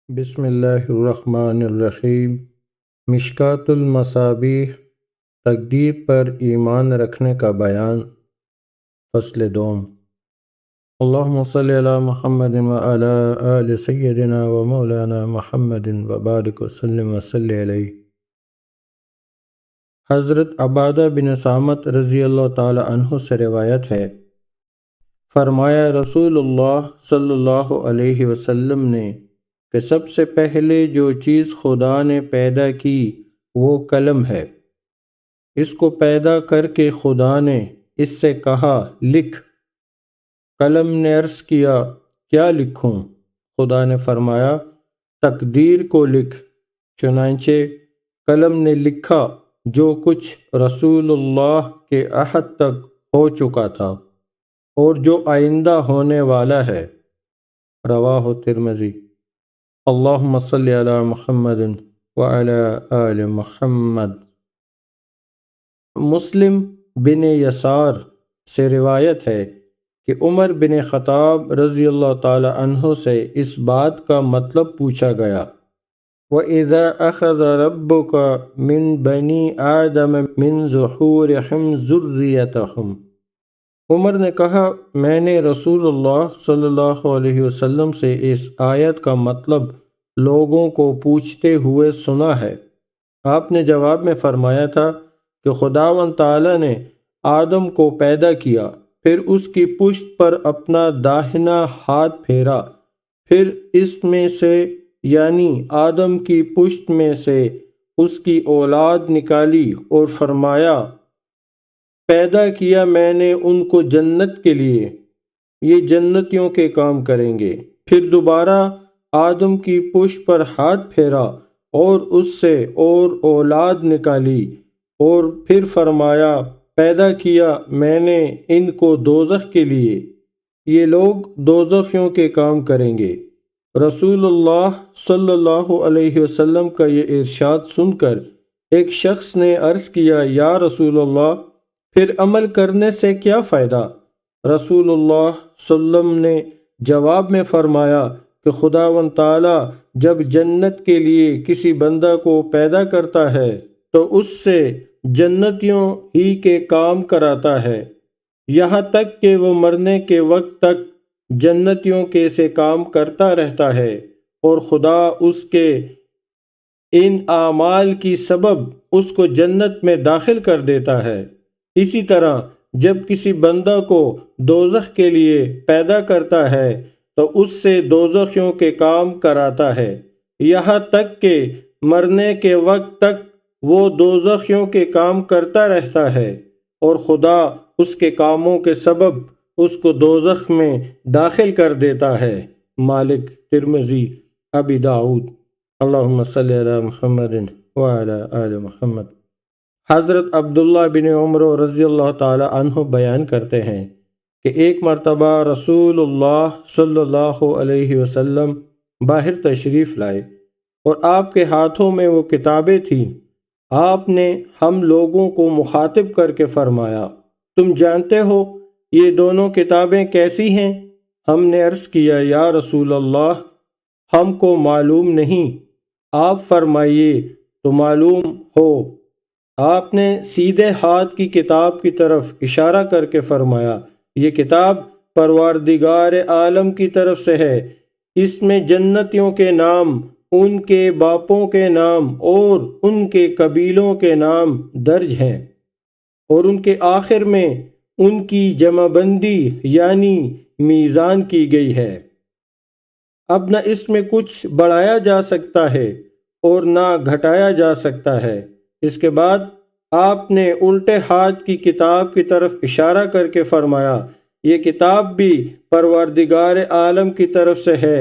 بسم اللہ الرحمن الرحیم۔ مشکوٰۃ المصابیح، تقدیر پر ایمان رکھنے کا بیان، فصل دوم۔ اللہم صلی علی محمد وعلی آل سیدنا و مولانا محمد وبارک وسلم وصلی علیہ۔ حضرت عبادہ بن صامت رضی اللہ تعالی عنہ سے روایت ہے، فرمایا رسول اللہ صلی اللہ علیہ وسلم نے کہ سب سے پہلے جو چیز خدا نے پیدا کی وہ قلم ہے۔ اس کو پیدا کر کے خدا نے اس سے کہا لکھ۔ قلم نے عرض کیا کیا لکھوں؟ خدا نے فرمایا تقدیر کو لکھ۔ چنانچہ قلم نے لکھا جو کچھ رسول اللہ کے عہد تک ہو چکا تھا اور جو آئندہ ہونے والا ہے۔ رواہ ترمذی۔ اللہم صلی علی محمد وعلی آل محمد۔ مسلم بن یسار سے روایت ہے کہ عمر بن خطاب رضی اللہ تعالی عنہ سے اس بات کا مطلب پوچھا گیا، وَإِذَا أَخَذَ رَبُّكَ مِن بَنِي آدَمَ مِن ظُهُورِهِمْ ذُرِّيَّتَهُمْ۔ عمر نے کہا میں نے رسول اللہ صلی اللہ علیہ وسلم سے اس آیت کا مطلب لوگوں کو پوچھتے ہوئے سنا ہے۔ آپ نے جواب میں فرمایا تھا کہ خداوند تعالی نے آدم کو پیدا کیا، پھر اس کی پشت پر اپنا داہنا ہاتھ پھیرا، پھر اس میں سے یعنی آدم کی پشت میں سے اس کی اولاد نکالی اور فرمایا پیدا کیا میں نے ان کو جنت کے لیے، یہ جنتیوں کے کام کریں گے۔ پھر دوبارہ آدم کی پشت پر ہاتھ پھیرا اور اس سے اور اولاد نکالی اور پھر فرمایا پیدا کیا میں نے ان کو دوزخ کے لیے، یہ لوگ دوزخیوں کے کام کریں گے۔ رسول اللہ صلی اللہ علیہ وسلم کا یہ ارشاد سن کر ایک شخص نے عرض کیا یا رسول اللہ پھر عمل کرنے سے کیا فائدہ؟ رسول اللہ صلی اللہ علیہ وسلم نے جواب میں فرمایا کہ خداوند تعالی جب جنت کے لیے کسی بندہ کو پیدا کرتا ہے تو اس سے جنتیوں ہی کے کام کراتا ہے، یہاں تک کہ وہ مرنے کے وقت تک جنتیوں کے سے کام کرتا رہتا ہے، اور خدا اس کے ان اعمال کی سبب اس کو جنت میں داخل کر دیتا ہے۔ اسی طرح جب کسی بندہ کو دوزخ کے لیے پیدا کرتا ہے تو اس سے دوزخیوں کے کام کراتا ہے، یہاں تک کہ مرنے کے وقت تک وہ دوزخیوں کے کام کرتا رہتا ہے، اور خدا اس کے کاموں کے سبب اس کو دوزخ میں داخل کر دیتا ہے۔ مالک، ترمذی، ابی داؤد۔ اللہم صلی علی محمد وعلی آل محمد۔ حضرت عبداللہ بن عمر رضی اللہ تعالی عنہ بیان کرتے ہیں کہ ایک مرتبہ رسول اللہ صلی اللہ علیہ وسلم باہر تشریف لائے اور آپ کے ہاتھوں میں وہ کتابیں تھیں۔ آپ نے ہم لوگوں کو مخاطب کر کے فرمایا تم جانتے ہو یہ دونوں کتابیں کیسی ہیں؟ ہم نے عرض کیا یا رسول اللہ ہم کو معلوم نہیں۔ آپ فرمائیے تو معلوم ہو۔ آپ نے سیدھے ہاتھ کی کتاب کی طرف اشارہ کر کے فرمایا یہ کتاب پروردگار عالم کی طرف سے ہے، اس میں جنتیوں کے نام، ان کے باپوں کے نام اور ان کے قبیلوں کے نام درج ہیں، اور ان کے آخر میں ان کی جمع بندی یعنی میزان کی گئی ہے۔ اب نہ اس میں کچھ بڑھایا جا سکتا ہے اور نہ گھٹایا جا سکتا ہے۔ اس کے بعد آپ نے الٹے ہاتھ کی کتاب کی طرف اشارہ کر کے فرمایا یہ کتاب بھی پروردگار عالم کی طرف سے ہے،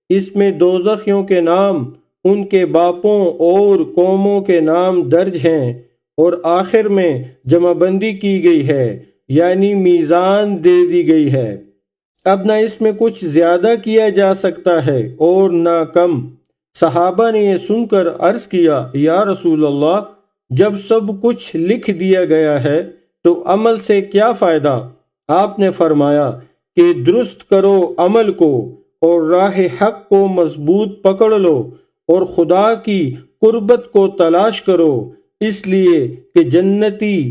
اس میں دوزخیوں کے نام، ان کے باپوں اور قوموں کے نام درج ہیں، اور آخر میں جمع بندی کی گئی ہے یعنی میزان دے دی گئی ہے۔ اب نہ اس میں کچھ زیادہ کیا جا سکتا ہے اور نہ کم۔ صحابہ نے یہ سن کر عرض کیا یا رسول اللہ جب سب کچھ لکھ دیا گیا ہے تو عمل سے کیا فائدہ؟ آپ نے فرمایا کہ درست کرو عمل کو اور راہ حق کو مضبوط پکڑ لو اور خدا کی قربت کو تلاش کرو، اس لیے کہ جنتی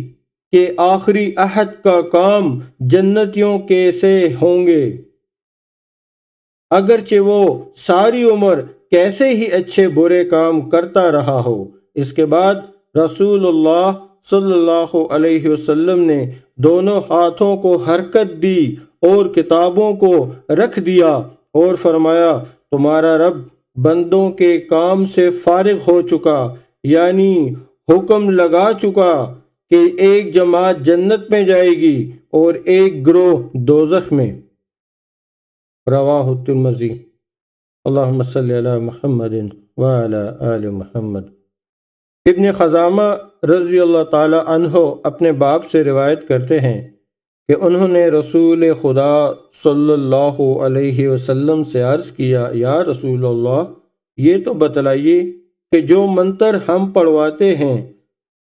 کے آخری عہد کا کام جنتیوں کے سے ہوں گے، اگرچہ وہ ساری عمر کیسے ہی اچھے برے کام کرتا رہا ہو۔ اس کے بعد رسول اللہ صلی اللہ علیہ وسلم نے دونوں ہاتھوں کو حرکت دی اور کتابوں کو رکھ دیا اور فرمایا، تمہارا رب بندوں کے کام سے فارغ ہو چکا، یعنی حکم لگا چکا کہ ایک جماعت جنت میں جائے گی اور ایک گروہ دوزخ میں۔ رواہ الترمذی۔ اللہم صلی علی محمد وعلی آل محمد۔ ابن خزامہ رضی اللہ تعالی عنہ اپنے باپ سے روایت کرتے ہیں کہ انہوں نے رسول خدا صلی اللہ علیہ وسلم سے عرض کیا، یا رسول اللہ، یہ تو بتلائیے کہ جو منتر ہم پڑھواتے ہیں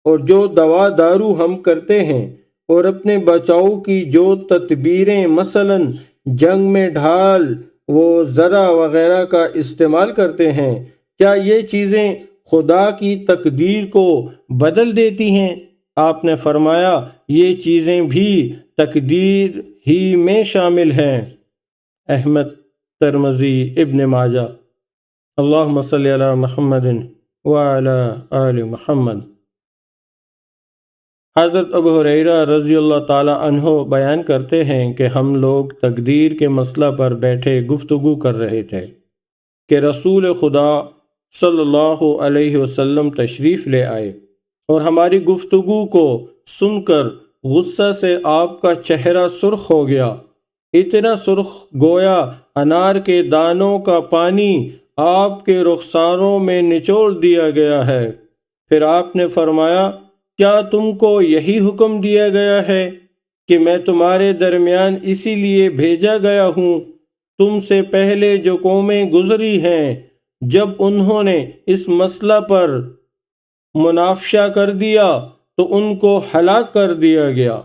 اور جو دوا دارو ہم کرتے ہیں اور اپنے بچاؤ کی جو تدبیریں مثلا جنگ میں ڈھال وہ زرہ وغیرہ کا استعمال کرتے ہیں، کیا یہ چیزیں خدا کی تقدیر کو بدل دیتی ہیں؟ آپ نے فرمایا، یہ چیزیں بھی تقدیر ہی میں شامل ہیں۔ احمد، ترمذی، ابن ماجہ۔ اللہم صلی علی محمد وعلی آل محمد۔ حضرت ابو ہریرہ رضی اللہ تعالی عنہ بیان کرتے ہیں کہ ہم لوگ تقدیر کے مسئلہ پر بیٹھے گفتگو کر رہے تھے کہ رسول خدا صلی اللہ علیہ وسلم تشریف لے آئے اور ہماری گفتگو کو سن کر غصہ سے آپ کا چہرہ سرخ ہو گیا، اتنا سرخ گویا انار کے دانوں کا پانی آپ کے رخساروں میں نچوڑ دیا گیا ہے۔ پھر آپ نے فرمایا، کیا تم کو یہی حکم دیا گیا ہے کہ میں تمہارے درمیان اسی لیے بھیجا گیا ہوں؟ تم سے پہلے جو قومیں گزری ہیں، جب انہوں نے اس مسئلہ پر مناقشہ کر دیا تو ان کو ہلاک کر دیا گیا۔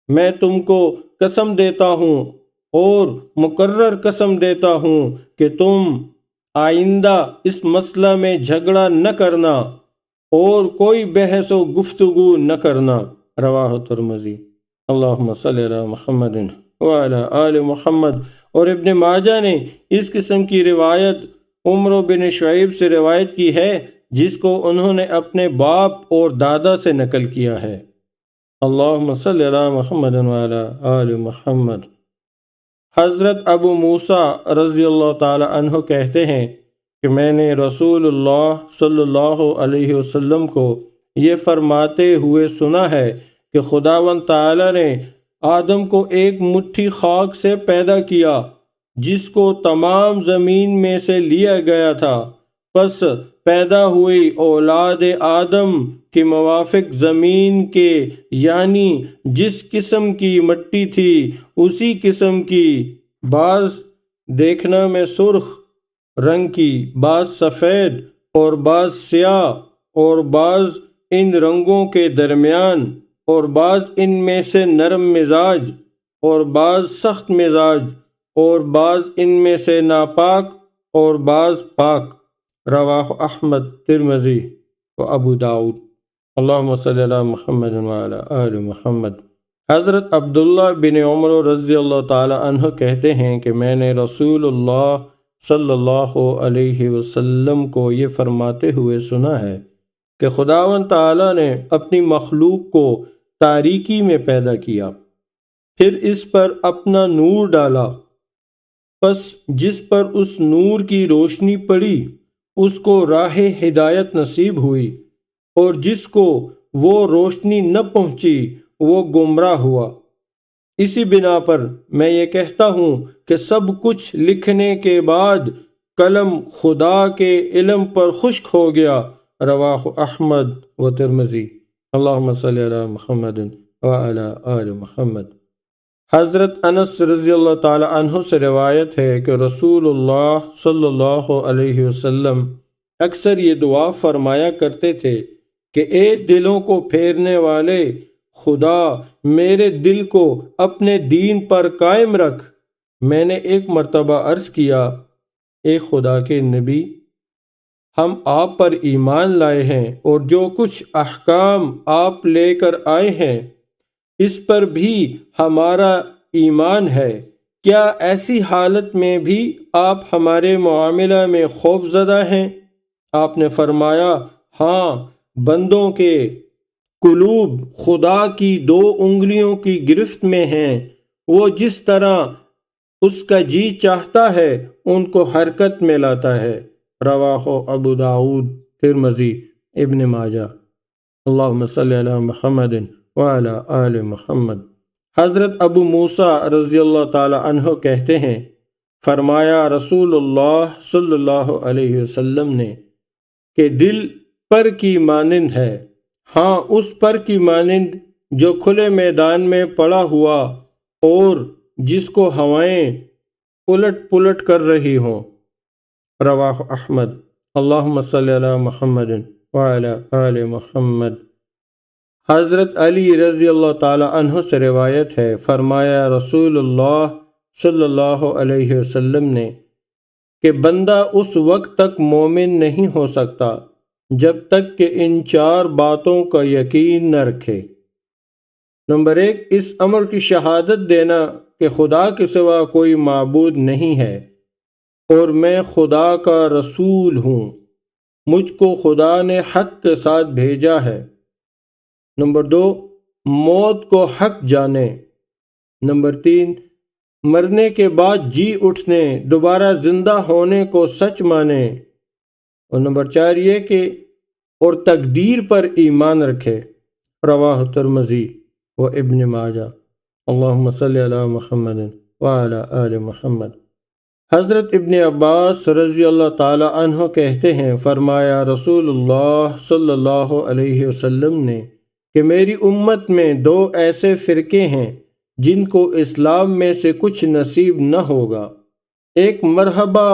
میں تم کو قسم دیتا ہوں اور مقرر قسم دیتا ہوں کہ تم آئندہ اس مسئلہ میں جھگڑا نہ کرنا اور کوئی بحث و گفتگو نہ کرنا۔ رواہ ترمذی۔ اللہم صلی علی محمد وعلی آل محمد۔ اور ابن ماجہ نے اس قسم کی روایت عمر بن شعیب سے روایت کی ہے، جس کو انہوں نے اپنے باپ اور دادا سے نقل کیا ہے۔ اللہم صلی علی محمد وعلی آل محمد۔ حضرت ابو موسیٰ رضی اللہ تعالی عنہ کہتے ہیں کہ میں نے رسول اللہ صلی اللہ علیہ وسلم کو یہ فرماتے ہوئے سنا ہے کہ خداوند تعالی نے آدم کو ایک مٹھی خاک سے پیدا کیا جس کو تمام زمین میں سے لیا گیا تھا، پس پیدا ہوئی اولاد آدم کے موافق زمین کے، یعنی جس قسم کی مٹی تھی اسی قسم کی، بعض دیکھنا میں سرخ رنگ کی، بعض سفید اور بعض سیاہ اور بعض ان رنگوں کے درمیان، اور بعض ان میں سے نرم مزاج اور بعض سخت مزاج، اور بعض ان میں سے ناپاک اور بعض پاک۔ رواہ احمد، ترمذی و ابو داؤد۔ اللہم صلی علی محمد وعلی آل محمد۔ حضرت عبداللہ بن عمر رضی اللہ تعالی عنہ کہتے ہیں کہ میں نے رسول اللہ صلی اللہ علیہ وسلم کو یہ فرماتے ہوئے سنا ہے کہ خداوند تعالی نے اپنی مخلوق کو تاریکی میں پیدا کیا، پھر اس پر اپنا نور ڈالا، پس جس پر اس نور کی روشنی پڑی اس کو راہ ہدایت نصیب ہوئی، اور جس کو وہ روشنی نہ پہنچی وہ گمراہ ہوا۔ اسی بنا پر میں یہ کہتا ہوں کہ سب کچھ لکھنے کے بعد قلم خدا کے علم پر خشک ہو گیا۔ رواہ احمد و ترمذی۔ اللہم صلی علی محمد وعلی آل محمد۔ حضرت انس رضی اللہ تعالی عنہ سے روایت ہے کہ رسول اللہ صلی اللہ علیہ وسلم اکثر یہ دعا فرمایا کرتے تھے کہ اے دلوں کو پھیرنے والے خدا، میرے دل کو اپنے دین پر قائم رکھ، میں نے ایک مرتبہ عرض کیا، اے خدا کے نبی، ہم آپ پر ایمان لائے ہیں اور جو کچھ احکام آپ لے کر آئے ہیں اس پر بھی ہمارا ایمان ہے، کیا ایسی حالت میں بھی آپ ہمارے معاملہ میں خوف زدہ ہیں؟ آپ نے فرمایا، ہاں، بندوں کے قلوب خدا کی 2 انگلیوں کی گرفت میں ہیں، وہ جس طرح اس کا جی چاہتا ہے ان کو حرکت میں لاتا ہے۔ رواہ ابو داود، ترمذی، ابن ماجہ۔ اللہم صلی علی محمد وعلی آل محمد۔ حضرت ابو موسیٰ رضی اللہ تعالی عنہ کہتے ہیں، فرمایا رسول اللہ صلی اللہ علیہ وسلم نے کہ دل پر کی مانند ہے، ہاں اس پر کی مانند جو کھلے میدان میں پڑا ہوا اور جس کو ہوائیں الٹ پلٹ کر رہی ہوں۔ رواہ احمد۔ اللہم صلی علی محمد وعلی آل محمد۔ حضرت علی رضی اللہ تعالی عنہ سے روایت ہے، فرمایا رسول اللہ صلی اللہ علیہ وسلم نے کہ بندہ اس وقت تک مومن نہیں ہو سکتا جب تک کہ ان 4 باتوں کا یقین نہ رکھے۔ نمبر 1، اس امر کی شہادت دینا کہ خدا کے سوا کوئی معبود نہیں ہے اور میں خدا کا رسول ہوں، مجھ کو خدا نے حق کے ساتھ بھیجا ہے۔ نمبر 2، موت کو حق جانے۔ نمبر 3، مرنے کے بعد جی اٹھنے، دوبارہ زندہ ہونے کو سچ مانے۔ اور نمبر 4 یہ کہ اور تقدیر پر ایمان رکھے۔ رواہ ترمذی و ابن ماجہ۔ اللہم صلی علی محمد وعلی آل محمد۔ حضرت ابن عباس رضی اللہ تعالی عنہ کہتے ہیں، فرمایا رسول اللہ صلی اللہ علیہ وسلم نے کہ میری امت میں 2 ایسے فرقے ہیں جن کو اسلام میں سے کچھ نصیب نہ ہوگا، ایک مرحبا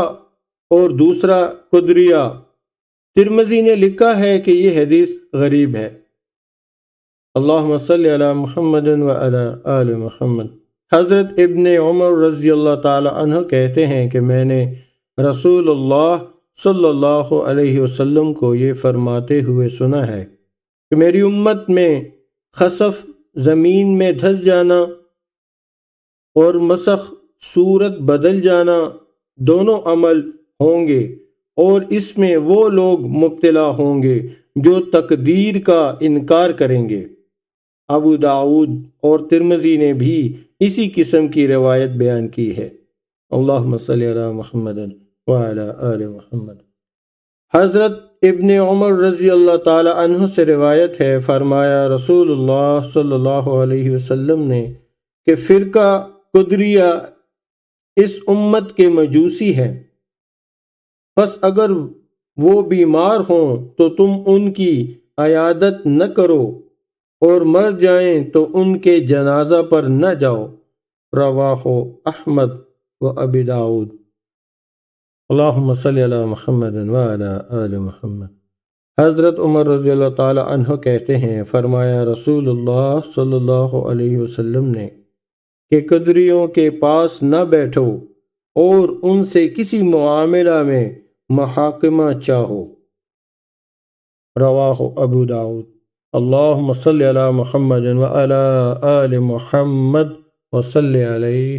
اور دوسرا قدریہ۔ ترمذی نے لکھا ہے کہ یہ حدیث غریب ہے۔ اللہم صلی علی محمد وعلی آل محمد۔ حضرت ابن عمر رضی اللہ تعالی عنہ کہتے ہیں کہ میں نے رسول اللہ صلی اللہ علیہ وسلم کو یہ فرماتے ہوئے سنا ہے کہ میری امت میں خسف، زمین میں دھس جانا، اور مسخ، صورت بدل جانا، دونوں عمل ہوں گے، اور اس میں وہ لوگ مبتلا ہوں گے جو تقدیر کا انکار کریں گے۔ ابو داود اور ترمذی نے بھی اسی قسم کی روایت بیان کی ہے۔ اللہم صلی علی محمد وعلی آل محمد۔ حضرت ابن عمر رضی اللہ تعالی عنہ سے روایت ہے، فرمایا رسول اللہ صلی اللہ علیہ وسلم نے کہ فرقہ قدریہ اس امت کے مجوسی ہے، پس اگر وہ بیمار ہوں تو تم ان کی عیادت نہ کرو، اور مر جائیں تو ان کے جنازہ پر نہ جاؤ۔ رواہ احمد و ابی داود۔ اللہم صلی علی محمد وعلی آل محمد۔ حضرت عمر رضی اللہ تعالی عنہ کہتے ہیں، فرمایا رسول اللہ صلی اللہ علیہ وسلم نے کہ قدریوں کے پاس نہ بیٹھو اور ان سے کسی معاملہ میں محاکمہ چاہو۔ رواہ ابو داود۔ اللہم صلی علی محمد وعلی آل محمد وصلی علیہ